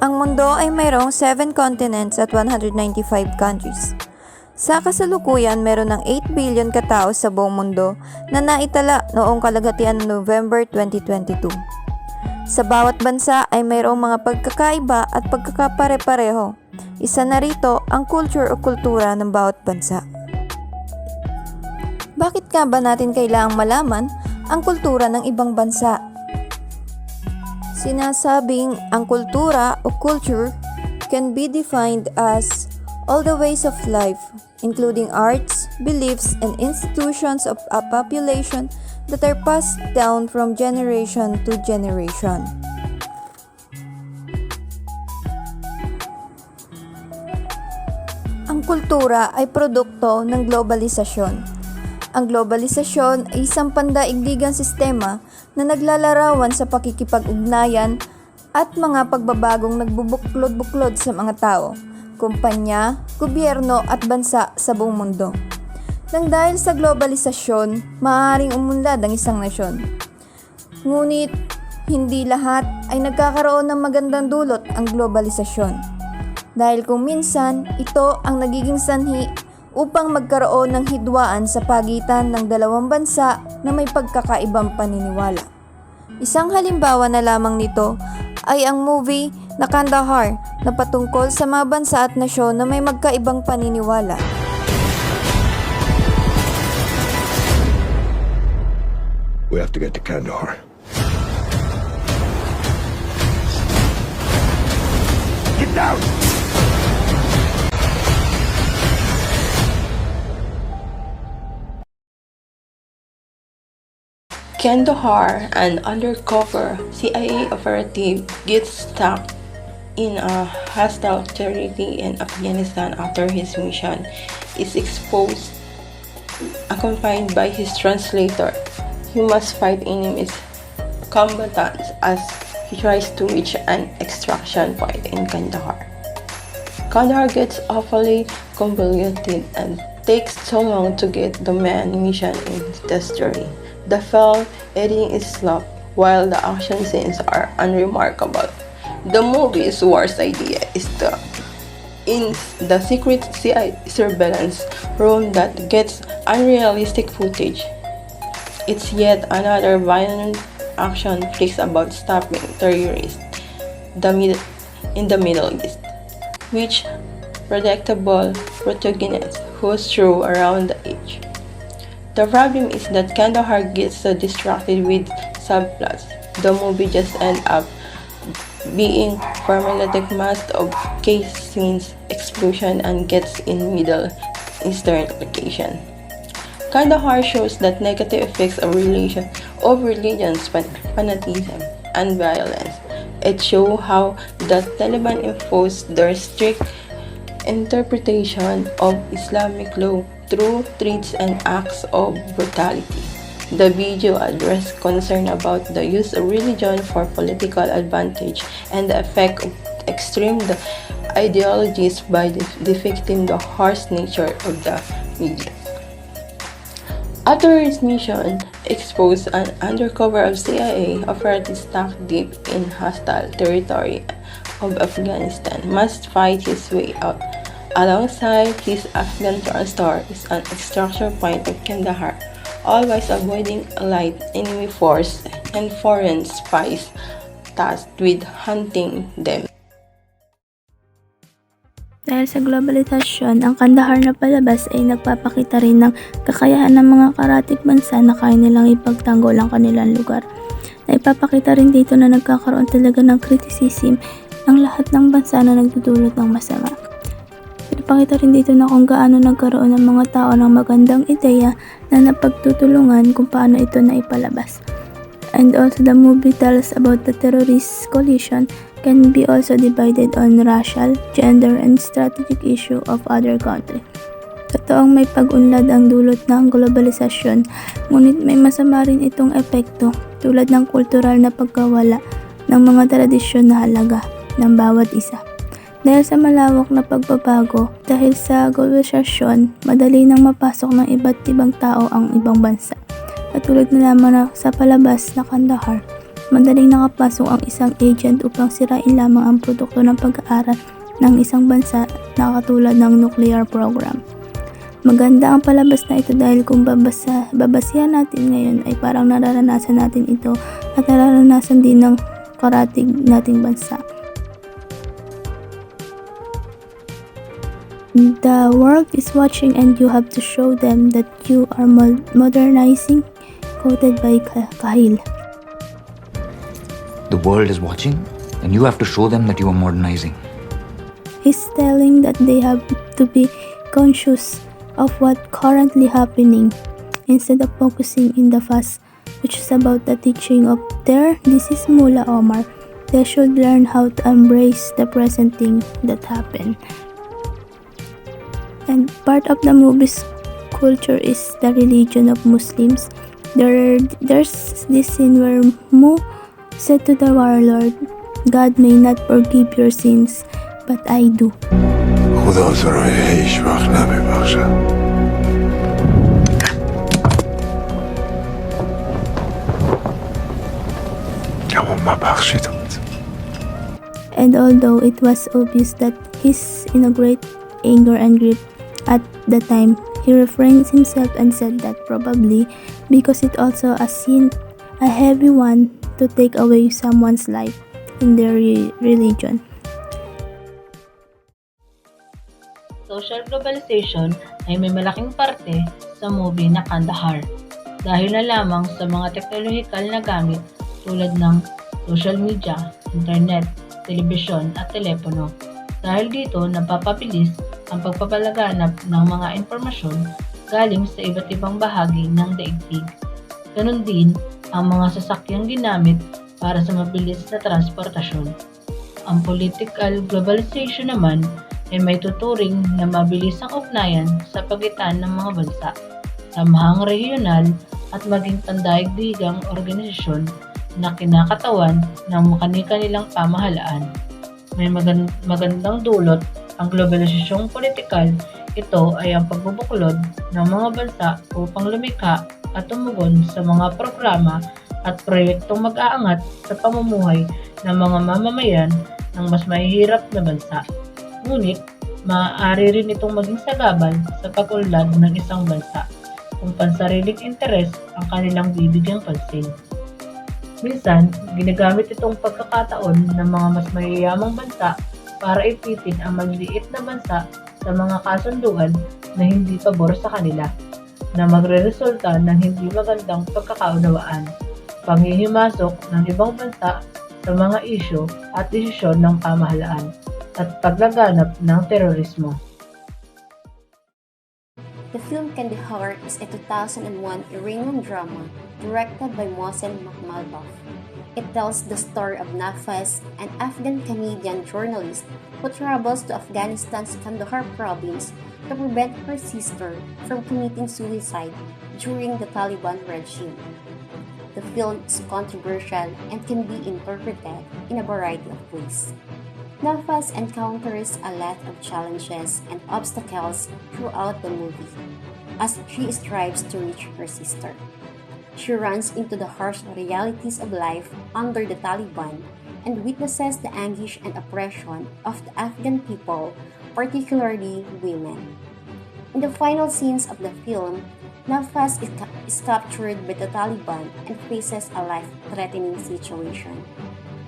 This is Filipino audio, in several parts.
Ang mundo ay mayroong 7 continents at 195 countries. Sa kasalukuyan, meron ng 8 billion katao sa buong mundo na naitala noong kalagatian ng November 2022. Sa bawat bansa ay mayroong mga pagkakaiba at pagkakapare-pareho. Isa na rito ang culture o kultura ng bawat bansa. Bakit nga ba natin kailangang malaman ang kultura ng ibang bansa? Sinasabing ang kultura o culture can be defined as all the ways of life, including arts, beliefs, and institutions of a population that are passed down from generation to generation. Ang kultura ay produkto ng globalisasyon. Ang globalisasyon ay isang pandaigdigang sistema na naglalarawan sa pakikipag-ugnayan at mga pagbabagong nagbubuklod-buklod sa mga tao, kumpanya, gobyerno at bansa sa buong mundo. Nang dahil sa globalisasyon, maaaring umunlad ang isang nasyon. Ngunit, hindi lahat ay nagkakaroon ng magandang dulot ang globalisasyon. Dahil kung minsan, ito ang nagiging sanhi upang magkaroon ng hidwaan sa pagitan ng dalawang bansa na may pagkakaibang paniniwala. Isang halimbawa na lamang nito ay ang movie na Kandahar na patungkol sa mga bansa at nasyon na may magkaibang paniniwala. We have to get to Kandahar. Get down! Kandahar, an undercover CIA operative, gets stuck in a hostile territory in Afghanistan after his mission is exposed. Accompanied by his translator, he must fight enemies combatants as he tries to reach an extraction point in Kandahar. Kandahar gets awfully convoluted and takes so long to get the main mission in the story. The film editing is slow, while the action scenes are unremarkable. The movie's worst idea is in the secret CIA surveillance room that gets unrealistic footage. It's yet another violent action flick about stopping terrorists in the Middle East, which predictable protagonist who's through around the edge. The problem is that Kandahar gets so distracted with subplots. The movie just ends up being formulaic mass of case scenes, explosion, and gets in Middle Eastern location. Kandahar shows that negative effects of religions, fanatism, and violence. It shows how the Taliban enforced their strict interpretation of Islamic law through threats and acts of brutality. The video addressed concern about the use of religion for political advantage and the effect of extreme ideologies by depicting the harsh nature of the media. After his mission exposed, an undercover of CIA operative stuck deep in hostile territory of Afghanistan must fight his way out. Alongside his Afghan translator is an extraction point of Kandahar, always avoiding allied enemy force and foreign spies tasked with hunting them. Dahil sa globalisasyon, ang Kandahar na palabas ay nagpapakita rin ng kakayahan ng mga karatig bansa na kaya nilang ipagtanggol ang kanilang lugar. Naipapakita rin dito na nagkakaroon talaga ng criticism ng lahat ng bansa na nagdudulot ng masama. Pinapakita rin dito na kung gaano nagkaroon ng mga tao ng magandang ideya na napagtutulungan kung paano ito na ipalabas. And also the movie tells about the terrorist coalition can be also divided on racial, gender, and strategic issue of other country. Totoong may pag-unlad ang dulot ng globalisasyon, ngunit may masama rin itong epekto tulad ng kultural na pagkawala ng mga tradisyon na halaga ng bawat isa. Dahil sa malawak na pagbabago, dahil sa globalisasyon, madali nang mapasok ng iba't ibang tao ang ibang bansa. Katulad na lamang na sa palabas na Kandahar, Madaling nakapasok ang isang agent upang sirain lamang ang produkto ng pag-aaral ng isang bansa na katulad ng nuclear program. Maganda ang palabas na ito dahil kung babasihan natin ngayon ay parang nararanasan natin ito at nararanasan din ng karatig nating bansa. The world is watching and you have to show them that you are modernizing, quoted by Kahil. The world is watching, and you have to show them that you are modernizing. He's telling that they have to be conscious of what currently happening instead of focusing in the past, which is about the teaching of this is Mullah Omar. They should learn how to embrace the present thing that happened. And part of the movie's culture is the religion of Muslims. There's this scene where Mu said to the warlord, God may not forgive your sins, but I do. خدا تو رو هیچ وقت نمیبخشد. اما من بخشیدم. And although it was obvious that he's in a great anger and grief at the time, he refrained himself and said that probably because it also a sin, a heavy one to take away someone's life in their religion. Social globalization ay may malaking parte sa movie na Kandahar dahil na lamang sa mga teknolohikal na gamit tulad ng social media, internet, telebisyon at telepono. Dahil dito napapabilis ang pagpapalaganap ng mga impormasyon galing sa iba't ibang bahagi ng daigdig. Ganon din ang mga sasakyang ginamit para sa mabilis na transportasyon. Ang political globalization naman ay may tuturing na mabilis ang ugnayan sa pagitan ng mga bansa, samahang regional at maging pandaigdigang organisasyon na kinakatawan ng kani-kanilang pamahalaan. May magandang dulot ang globalisasyong politikal. Ito ay ang pagbubuklod ng mga bansa upang lumikha at tumugon sa mga programa at proyektong mag-aangat sa pamumuhay ng mga mamamayan ng mas mahihirap na bansa. Ngunit, maaari rin itong maging sagabal sa pag-unlad ng isang bansa kung pansariling interes ang kanilang bibigyang pansin. Minsan, ginagamit itong pagkakataon ng mga mas mayayamang bansa para ipitin ang maliliit na bansa sa mga kasunduan na hindi pabor sa kanila, na magreresulta ng hindi magandang pagkakaunawaan, panghihimasok ng ibang bansa sa mga isyu at desisyon ng pamahalaan, at paglaganap ng terorismo. The film Kandahar is a 2001 Iranian drama directed by Mohsen Makhmalbaf. It tells the story of Nafas, an Afghan-Canadian journalist who travels to Afghanistan's Kandahar province to prevent her sister from committing suicide during the Taliban regime. The film is controversial and can be interpreted in a variety of ways. Nafas encounters a lot of challenges and obstacles throughout the movie as she strives to reach her sister. She runs into the harsh realities of life under the Taliban and witnesses the anguish and oppression of the Afghan people, particularly women. In the final scenes of the film, Nafas is captured by the Taliban and faces a life-threatening situation.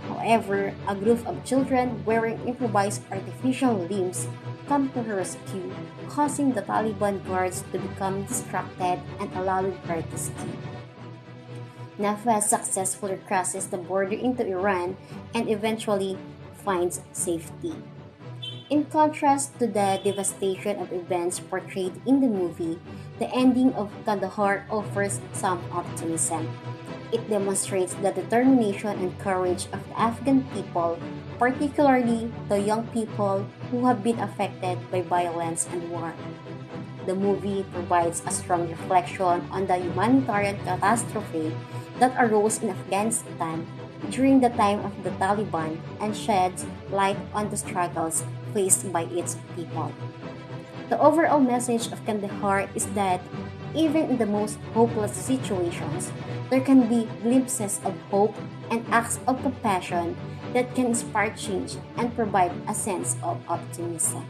However, a group of children wearing improvised artificial limbs come to her rescue, causing the Taliban guards to become distracted and allowing her to escape. Nafas successfully crosses the border into Iran and eventually finds safety. In contrast to the devastation of events portrayed in the movie, the ending of Kandahar offers some optimism. It demonstrates the determination and courage of the Afghan people, particularly the young people who have been affected by violence and war. The movie provides a strong reflection on the humanitarian catastrophe that arose in Afghanistan during the time of the Taliban and sheds light on the struggles faced by its people. The overall message of Kandahar is that even in the most hopeless situations, there can be glimpses of hope and acts of compassion that can spark change and provide a sense of optimism.